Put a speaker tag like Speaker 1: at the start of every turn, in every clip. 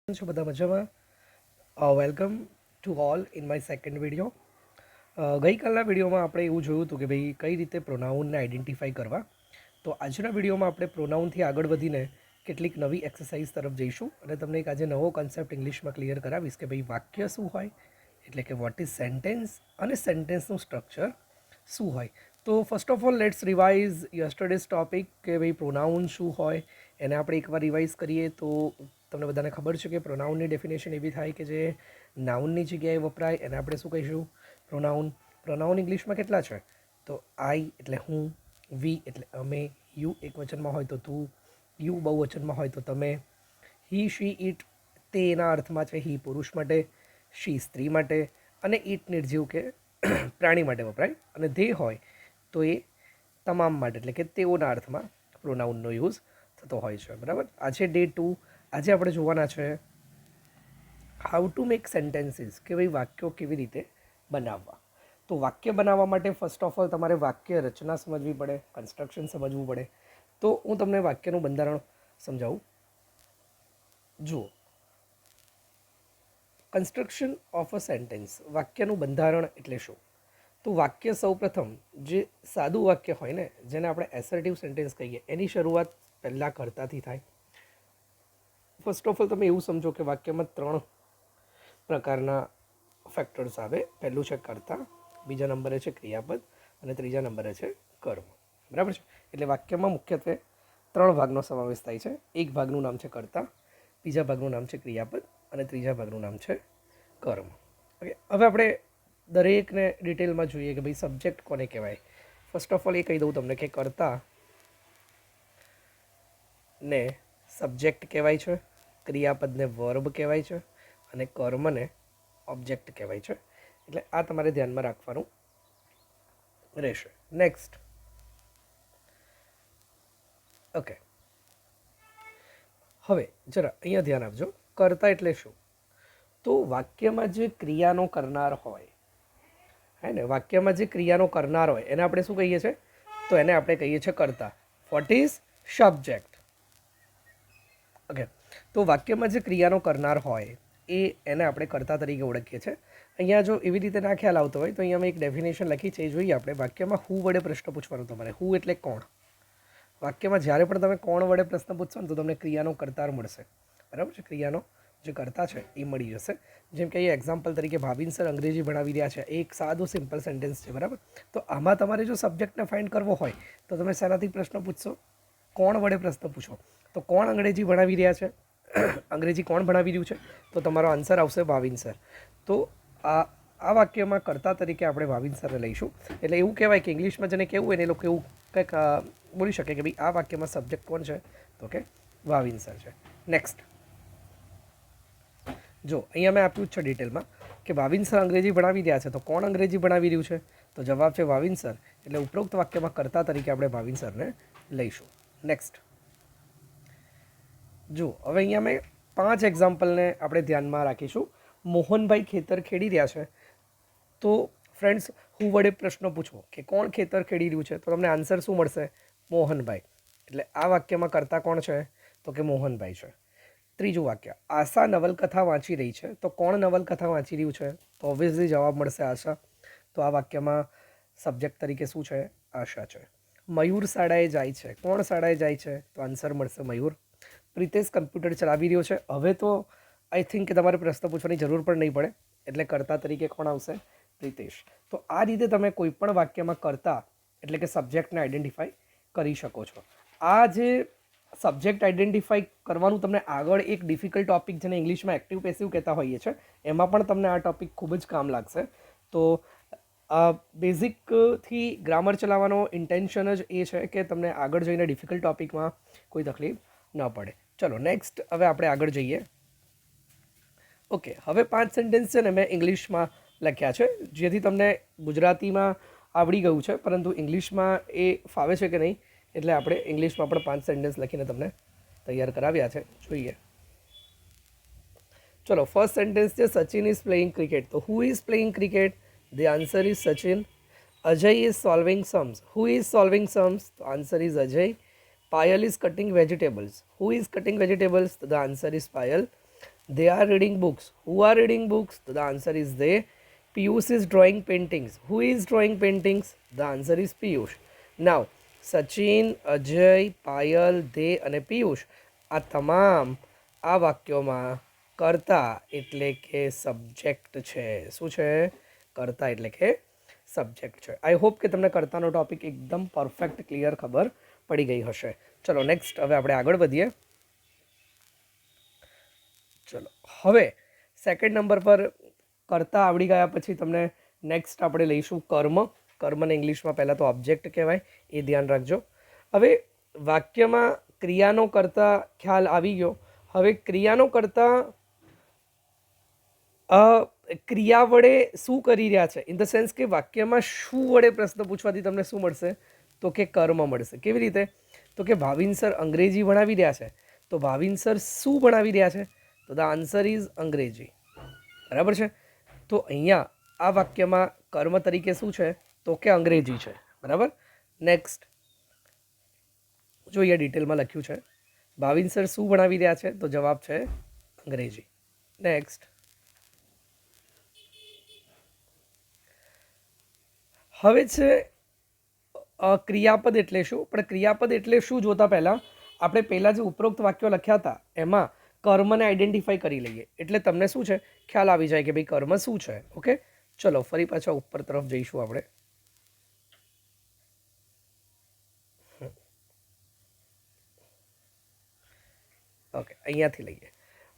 Speaker 1: છો બધા મજામાં? Welcome to all in my second video. ગઈકાલના વિડીયોમાં આપણે એવું જોયું હતું કે ભાઈ કઈ રીતે પ્રોનાઉનને આઈડેન્ટિફાઈ કરવા. તો આજના વિડીયોમાં આપણે પ્રોનાઉનથી આગળ વધીને કેટલીક નવી એક્સરસાઇઝ તરફ જઈશું અને તમને એક આજે નવો કન્સેપ્ટ ઇંગ્લિશમાં ક્લિયર કરાવીશ કે ભાઈ વાક્ય શું હોય, એટલે કે વોટ ઇઝ સેન્ટેન્સ અને સેન્ટેન્સનું સ્ટ્રક્ચર શું હોય. તો first of all let's revise yesterday's topic કે ભાઈ પ્રોનાઉન શું હોય એને આપણે એકવાર રિવાઇઝ કરીએ તો તમને બધાને ખબર છે કે પ્રોનાઉનની ડેફિનેશન એવી થાય કે જે નાઉનની જગ્યાએ વપરાય એને આપણે શું કહીશું? પ્રોનાઉન. પ્રોનાઉન ઇંગ્લિશમાં કેટલા છે? તો આઈ એટલે હું, વી એટલે અમે, યુ એક વચનમાં હોય તો તું, યુ બહુવચનમાં હોય તો તમે, હી શી ઇટ તે એના અર્થમાં છે હી પુરુષ માટે, શી સ્ત્રી માટે અને ઇટ નિર્જીવ કે પ્રાણી માટે વપરાય અને ધે હોય તો એ તમામ માટે એટલે કે તેઓના અર્થમાં પ્રોનાઉનનો યુઝ થતો હોય છે. બરાબર. આજે ડે 2. આજે આપણે જોવાના છે હાઉ ટુ મેક સેન્ટેન્સીસ, કે ભાઈ વાક્યો કેવી રીતે બનાવવા. તો વાક્ય બનાવવા માટે ફર્સ્ટ ઓફ ઓલ તમારે વાક્ય રચના સમજવી પડે, કન્સ્ટ્રક્શન સમજવું પડે. તો હું તમને વાક્યનું બંધારણ સમજાવું. જુઓ, કન્સ્ટ્રક્શન ઓફ અ સેન્ટેન્સ, વાક્યનું બંધારણ એટલે શું? તો વાક્ય સૌપ્રથમ જે સાદું વાક્ય હોય ને, જેને આપણે એસર્ટિવ સેન્ટેન્સ કહીએ, એની શરૂઆત પહેલાં કર્તાથી થાય. ફર્સ્ટ ઓફ ઓલ તમે એવું સમજો કે વાક્યમાં 3 પ્રકારના ફેક્ટર્સ આવે. પહેલું છે કર્તા, બીજા નંબરે છે ક્રિયાપદ અને ત્રીજા નંબરે છે કર્મ. બરાબર છે. એટલે વાક્યમાં મુખ્યત્વે 3 ભાગનો સમાવેશ થાય છે. એક ભાગનું નામ છે કર્તા, બીજા ભાગનું નામ છે ક્રિયાપદ અને ત્રીજા ભાગનું નામ છે કર્મ. ઓકે, હવે આપણે દરેકને ડિટેલમાં જોઈએ કે ભાઈ સબ્જેક્ટ કોને કહેવાય. ફર્સ્ટ ઓફ ઓલ એ કહી દઉં તમને કે કર્તા ને સબ્જેક્ટ કહેવાય છે, ક્રિયાપદને વર્બ કહેવાય છે અને કર્મને ઓબ્જેક્ટ કહેવાય છે. એટલે આ તમારે ધ્યાનમાં રાખવાનું રહેશે. નેક્સ્ટ, ઓકે, હવે જરા અહીંયા ધ્યાન આપજો. કર્તા એટલે શું? તો વાક્યમાં જે ક્રિયાનો કરનાર હોય, હે ને, વાક્યમાં જે ક્રિયાનો કરનાર હોય એને આપણે શું કહીએ છીએ? તો એને આપણે કહીએ છીએ કર્તા. What is subject? ઓકે, તો વાક્યમાં જે ક્રિયાનો કરનાર હોય એને આપણે કર્તા તરીકે ઓળખીએ છીએ. અહીંયા જો એવી રીતે ના ખ્યાલ આવતો હોય તો અહીંયા મેં એક ડેફિનેશન લખી છે, એ જોઈએ આપણે. વાક્યમાં હું વડે પ્રશ્ન પૂછવાનો તમારે. હું એટલે કોણ. વાક્યમાં જ્યારે પણ તમે કોણ વડે પ્રશ્ન પૂછશો ને તો તમને ક્રિયાનો કરતાર મળશે. બરાબર છે. ક્રિયાનો જે કર્તા છે એ મળી જશે. જેમ કે અહીંયા એક્ઝામ્પલ તરીકે ભાવિનસર અંગ્રેજી ભણાવી રહ્યા છે, એક સાદું સિમ્પલ સેન્ટેન્સ છે. બરાબર. તો આમાં તમારે જો સબ્જેક્ટને ફાઇન્ડ કરવો હોય તો તમે શેનાથી પ્રશ્ન પૂછશો? કોણ વડે પ્રશ્ન પૂછો. તો કોણ અંગ્રેજી ભણાવી રહ્યા છે? અંગ્રેજી કોણ ભણાવી રહ્યું છે? તો તમારો આન્સર આવશે ભાવિનસર. તો આ વાક્યમાં કર્તા તરીકે આપણે ભાવિનસરને લઈશું. એટલે એવું કહેવાય કે ઇંગ્લિશમાં જેને કહેવું હોય ને એ લોકો એવું કંઈક બોલી શકે કે ભાઈ આ વાક્યમાં સબ્જેક્ટ કોણ છે? તો કે ભાવિનસર છે. નેક્સ્ટ, જો અહીંયા મેં આપ્યું જ છે ડિટેલમાં કે ભાવિનસર અંગ્રેજી ભણાવી રહ્યા છે. તો કોણ અંગ્રેજી ભણાવી રહ્યું છે? તો જવાબ છે ભાવિનસર. એટલે ઉપરોક્ત વાક્યમાં કર્તા તરીકે આપણે ભાવિનસરને લઈશું. નેક્સ્ટ, જો હવે અહીંયા મેં 5 એક્ઝામ્પલને આપણે ધ્યાનમાં રાખીશું. મોહનભાઈ ખેતર ખેડી રહ્યા છે. તો ફ્રેન્ડ્સ, હું વડે પ્રશ્ન પૂછો કે કોણ ખેતર ખેડી રહ્યું છે, તો તમને આન્સર શું મળશે? મોહનભાઈ. એટલે આ વાક્યમાં કર્તા કોણ છે? તો કે મોહનભાઈ છે. ત્રીજું વાક્ય, આશા નવલકથા વાંચી રહી છે. તો કોણ નવલકથા વાંચી રહ્યું છે? તો ઓબ્વિયસલી જવાબ મળશે આશા. તો આ વાક્યમાં સબ્જેક્ટ તરીકે શું છે? આશા છે. મયુર શાળાએ જાય છે. કોણ શાળાએ જાય છે? તો આન્સર મળશે મયુર. પ્રિતેશ કમ્પ્યુટર ચલાવી રહ્યો છે. હવે તો આઈ થિંક કે તમારે પ્રશ્ન પૂછવાની જરૂર પણ નહીં પડે. એટલે કર્તા તરીકે કોણ આવશે? પ્રિતેશ. તો આ રીતે તમે કોઈ પણ વાક્યમાં કર્તા એટલે કે સબ્જેક્ટને આઈડેન્ટિફાઈ કરી શકો છો. આ જે સબ્જેક્ટ આઈડેન્ટિફાઈ કરવાનું તમને આગળ એક ડિફિકલ્ટ ટોપિક, જેને ઇંગ્લિશમાં એક્ટિવ પેસિવ કહેતા હોઈએ છીએ, એમાં પણ તમને આ ટોપિક ખૂબ જ કામ લાગશે. તો બેઝિકથી ગ્રામર ચલાવવાનો ઇન્ટેન્શન જ એ છે કે તમને આગળ જઈને ડિફિકલ્ટ ટોપિકમાં કોઈ તકલીફ ન પડે. ચલો નેક્સ્ટ, હવે આપણે આગળ જઈએ. ઓકે, હવે 5 સેન્ટેન્સ છે ને મેં ઇંગ્લિશમાં લખ્યા છે, જેથી તમને ગુજરાતીમાં આવડી ગયું છે, પરંતુ ઇંગ્લિશમાં એ ફાવે છે કે નહીં, એટલે આપણે ઇંગ્લિશમાં પણ 5 સેન્ટેન્સ લખીને તમને તૈયાર કરાવ્યા છે. જોઈએ. ચલો, ફર્સ્ટ સેન્ટેન્સ છે સચિન ઇઝ પ્લેઇંગ ક્રિકેટ. તો who is playing cricket? The answer is Sachin. Ajay is solving sums. Who is solving sums? તો answer is Ajay. Payal is cutting vegetables. Who is cutting vegetables? તો the answer is Payal. They are reading books. Who are reading books? So the answer is they. Piyush is drawing paintings. Who is drawing paintings? The answer is Piyush. Now, Sachin, Ajay, Payal, they અને પિયુષ આ તમામ આ વાક્યોમાં કર્તા એટલે કે subject છે. શું છે? કર્તા એટલે કે સબ્જેક્ટ છે. આઈ હોપ કે તમને કર્તાનો ટોપિક એકદમ પરફેક્ટ ક્લિયર ખબર પડી ગઈ હશે. ચલો નેક્સ્ટ હવે આપણે આગળ વધીએ. ચલો હવે સેકન્ડ નંબર પર કરતા આવડી ગયા પછી તમને નેક્સ્ટ આપણે લઈશું કર્મ. કર્મને ઇંગ્લિશમાં પહેલાં તો ઓબ્જેક્ટ કહેવાય, એ ધ્યાન રાખજો. હવે વાક્યમાં ક્રિયાનો કરતા ખ્યાલ આવી ગયો. હવે ક્રિયાનો કરતા ક્રિયા વડે શું કરી રહ્યા છે, ઇન ધ સેન્સ કે વાક્યમાં શું વડે પ્રશ્ન પૂછવાથી તમને શું મળશે? તો કે કર્મ મળશે. કેવી રીતે? તો કે ભાવિનસર અંગ્રેજી ભણાવી રહ્યા છે, તો ભાવિનસર શું ભણાવી રહ્યા છે? તો ધ આન્સર ઇઝ અંગ્રેજી. બરાબર છે. તો અહીંયા આ વાક્યમાં કર્મ તરીકે શું છે? તો કે અંગ્રેજી છે. બરાબર. નેક્સ્ટ જો અહીંયા ડિટેલમાં લખ્યું છે ભાવિનસર શું ભણાવી રહ્યા છે, તો જવાબ છે અંગ્રેજી. નેક્સ્ટ હવે છે ક્રિયાપદ એટલે શું. પણ ક્રિયાપદ એટલે શું જોતા પહેલાં આપણે પહેલાં જે ઉપરોક્ત વાક્યો લખ્યા હતા એમાં કર્મને આઈડેન્ટિફાઈ કરી લઈએ, એટલે તમને શું છે ખ્યાલ આવી જાય કે ભાઈ કર્મ શું છે. ઓકે, ચલો ફરી પાછા ઉપર તરફ જઈશું આપણે. ઓકે, અહીંયાથી લઈએ.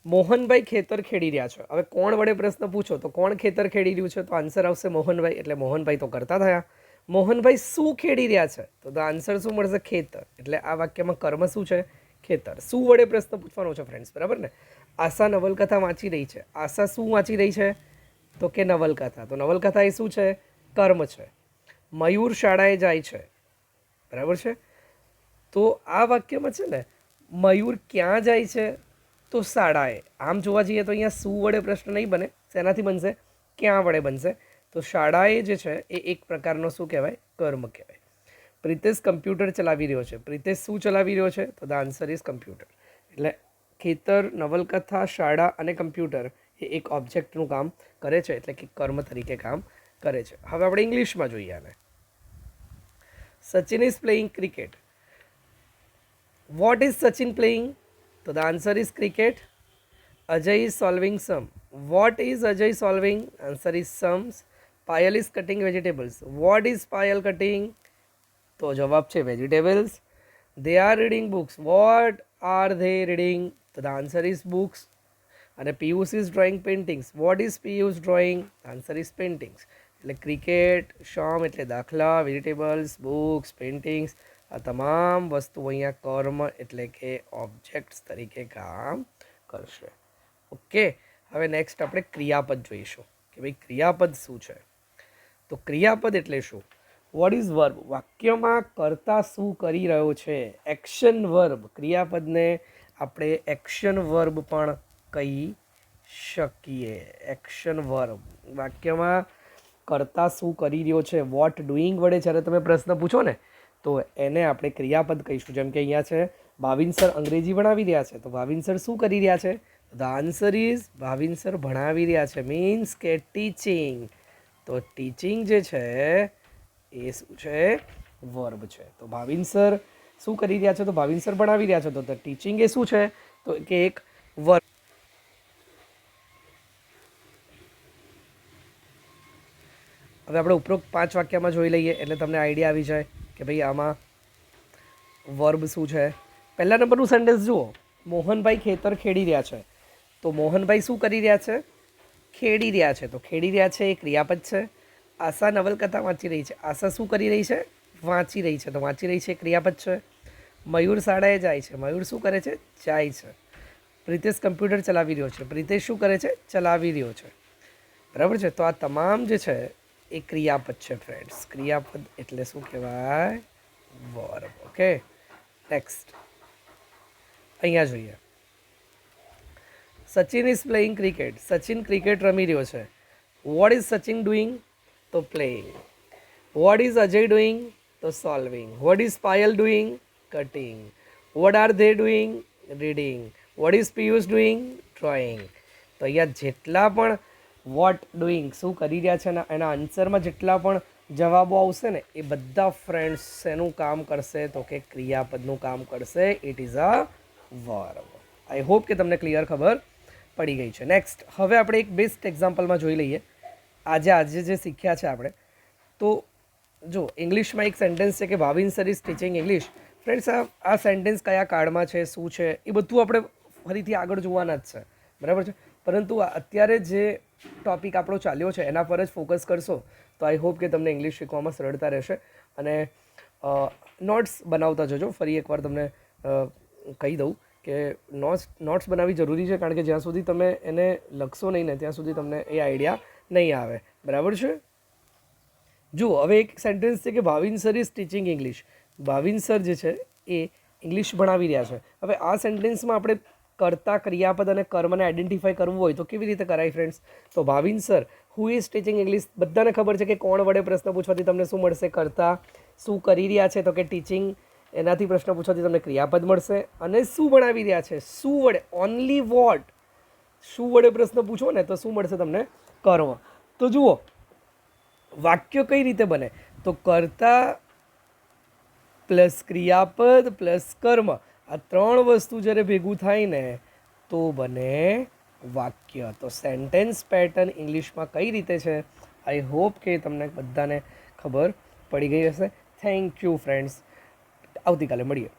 Speaker 1: મોહનભાઈ ખેતર ખેડી રહ્યા છે. હવે કોણ વડે પ્રશ્ન પૂછો તો કોણ ખેતર ખેડી રહ્યું છે? તો આન્સર આવશે મોહનભાઈ, એટલે મોહનભાઈ તો કરતા થયા. મોહનભાઈ શું ખેડી રહ્યા છે? તો આન્સર શું મળશે? ખેતર. એટલે આ વાક્યમાં કર્મ શું છે? ખેતર. શું વડે પ્રશ્ન પૂછવાનો છે ફ્રેન્ડ્સ, બરાબર ને? આશા નવલકથા વાંચી રહી છે. આશા શું વાંચી રહી છે? તો કે નવલકથા. તો નવલકથા એ શું છે? કર્મ છે. મયુર શાળાએ જાય છે. બરાબર છે. તો આ વાક્યમાં છે ને મયુર ક્યાં જાય છે? તો શાળાએ. આમ જોવા જઈએ તો અહીંયા શું વડે પ્રશ્ન નહીં બને. શેનાથી બનશે? ક્યાં વડે બનશે. તો શાળાએ જે છે એ એક પ્રકારનો શું કહેવાય? કર્મ કહેવાય. પ્રિતેશ કમ્પ્યુટર ચલાવી રહ્યો છે. પ્રિતેશ શું ચલાવી રહ્યો છે? તો ધ આન્સર ઇઝ કમ્પ્યુટર. એટલે ખેતર, નવલકથા, શાળા અને કમ્પ્યુટર એ એક ઓબ્જેક્ટનું કામ કરે છે, એટલે કે કર્મ તરીકે કામ કરે છે. હવે આપણે ઇંગ્લિશમાં જોઈએ આને. Sachin is playing cricket. What is Sachin playing? તો the answer is cricket. Ajay is solving sum. What is Ajay solving? Answer is sums. Payal is cutting vegetables. What is Payal cutting? તો જવાબ છે vegetables. They are reading books. What are they reading? તો the answer is books. અને Piyush is drawing paintings. What is Piyush drawing? Answer is paintings. એટલે cricket, sum એટલે દાખલા, vegetables, books, paintings, આ તમામ વસ્તુ અહીંયા કર્મ એટલે કે ઓબ્જેક્ટ્સ તરીકે કામ કરશે. ઓકે, હવે નેક્સ્ટ આપણે ક્રિયાપદ જોઈશું કે ભાઈ ક્રિયાપદ શું છે. તો ક્રિયાપદ એટલે શું? What is verb? વાક્યમાં કર્તા શું કરી રહ્યો છે? Action verb. ક્રિયાપદને આપણે એક્શન વર્બ પણ કહી શકીએ. Action verb. વાક્યમાં કર્તા શું કરી રહ્યો છે, વોટ ડુઈંગ વડે જ્યારે તમે પ્રશ્ન પૂછો ને તો એને આપણે ક્રિયાપદ કહીશું. જેમ કે અહીંયા છે ભાવિનસર અંગ્રેજી ભણાવી રહ્યા છે, તો ભાવિનસર શું કરી રહ્યા છે? ધ આન્સર ઇઝ ભાવિનસર ભણાવી રહ્યા છે, મીન્સ કે ટીચિંગ. તો ટીચિંગ જે છે એ શું છે? વર્બ છે. તો ભાવિનસર શું કરી રહ્યા છે? તો ભાવિનસર ભણાવી રહ્યા છે. તો ટીચિંગ એ શું છે? તો કે એક વર્બ. હવે આપણે ઉપરોક્ત 5 વાક્યમાં જોઈ લઈએ એટલે તમને આઈડિયા આવી જાય કે ભાઈ આમાં વર્બ શું છે. પહેલા નંબરનું સેન્ટેન્સ જુઓ. મોહનભાઈ ખેતર ખેડી રહ્યા છે. તો મોહનભાઈ શું કરી રહ્યા છે? ખેડી રહ્યા છે. તો ખેડી રહ્યા છે એ ક્રિયાપદ છે. આશા નવલકથા વાંચી રહી છે. આશા શું કરી રહી છે? વાંચી રહી છે. તો વાંચી રહી છે એ ક્રિયાપદ છે. મયુર શાળાએ જાય છે. મયુર શું કરે છે? જાય છે. પ્રિતેશ કમ્પ્યુટર ચલાવી રહ્યો છે. પ્રિતેશ શું કરે છે? ચલાવી રહ્યો છે. બરાબર છે. તો આ તમામ જે છે એ ક્રિયાપદ છે ફ્રેન્ડ્સ. ક્રિયાપદ એટલે શું કહેવાય? વર્બ. ઓકે, નેક્સ્ટ અહીંયા જોઈએ. Sachin is playing cricket. Sachin cricket રમી રહ્યો છે. What is Sachin doing? તો playing. What is Ajay doing? તો solving. What is Payal doing? Cutting. What are they doing? Reading. What is Piyush doing? Drawing. તો અહીંયા જેટલા પણ વોટ ડુઈંગ શું કરી રહ્યા છે ને એના આન્સરમાં જેટલા પણ જવાબો આવશે ને એ બધા ફ્રેન્ડ્સ શેનું કામ કરશે તો કે ક્રિયાપદનું કામ કરશે. It is a verb. I hope કે તમને ક્લિયર ખબર પડી ગઈ છે. નેક્સ્ટ હવે આપણે એક બેસ્ટ એક્ઝામ્પલમાં જોઈ લઈએ. આજે જે શીખ્યા છે આપણે, તો જો ઇંગ્લિશમાં એક સેન્ટેન્સ છે કે ભાવિન્સર ઇઝ ટીચિંગ ઇંગ્લિશ. ફ્રેન્ડ્સ, આ સેન્ટેન્સ કયા કાળમાં છે, શું છે, એ બધું આપણે ફરીથી આગળ જોવાના જ છે, બરાબર છે. પરંતુ અત્યારે જે ટૉપિક આપણો ચાલ્યો છે એના પર જ ફોકસ કરશો તો આઈ હોપ કે તમને ઇંગ્લિશ શીખવામાં સરળતા રહેશે. અને નોટ્સ બનાવતા જજો. ફરી એકવાર તમને કહી દઉં કે નોટ્સ બનાવવી જરૂરી છે, કારણ કે જ્યાં સુધી તમે એને લખશો નહીં ને ત્યાં સુધી તમને એ આઈડિયા નહીં આવે, બરાબર છે. જુઓ, હવે એક સેન્ટેન્સ છે કે ભાવિન્સર ઇઝ ટીચિંગ ઇંગ્લિશ. ભાવિન્સર જે છે એ ઇંગ્લિશ ભણાવી રહ્યા છે. હવે આ સેન્ટેન્સમાં આપણે કર્તા, ક્રિયાપદ અને કર્મને આઈડેન્ટિફાઈ કરવું હોય તો કેવી રીતે કરાય ફ્રેન્ડ્સ? તો ભાવિન્સર હુ ઇઝ ટીચિંગ ઇંગ્લિશ, બધાને ખબર છે કે કોણ વડે પ્રશ્ન પૂછવાથી તમને શું મળશે? કર્તા. શું કરી રહ્યા છે તો કે ટીચિંગ, એનાથી પ્રશ્ન પૂછવાથી તમને ક્રિયાપદ મળશે. અને શું ભણાવી રહ્યા છે, શું વડે, ઓનલી વોટ, શું વડે પ્રશ્ન પૂછો ને તો શું મળશે તમને? કર્મ. તો જુઓ, વાક્ય કઈ રીતે બને? તો કર્તા પ્લસ ક્રિયાપદ પ્લસ કર્મ, આ ત્રણ વસ્તુ જ્યારે ભેગું થાય ને તો બને વાક્ય. તો સેન્ટેન્સ પેટર્ન ઇંગ્લિશમાં કઈ રીતે છે, આઈ હોપ કે તમને બધાને ખબર પડી ગઈ હશે. Thank you friends. આવતીકાલે મળીએ.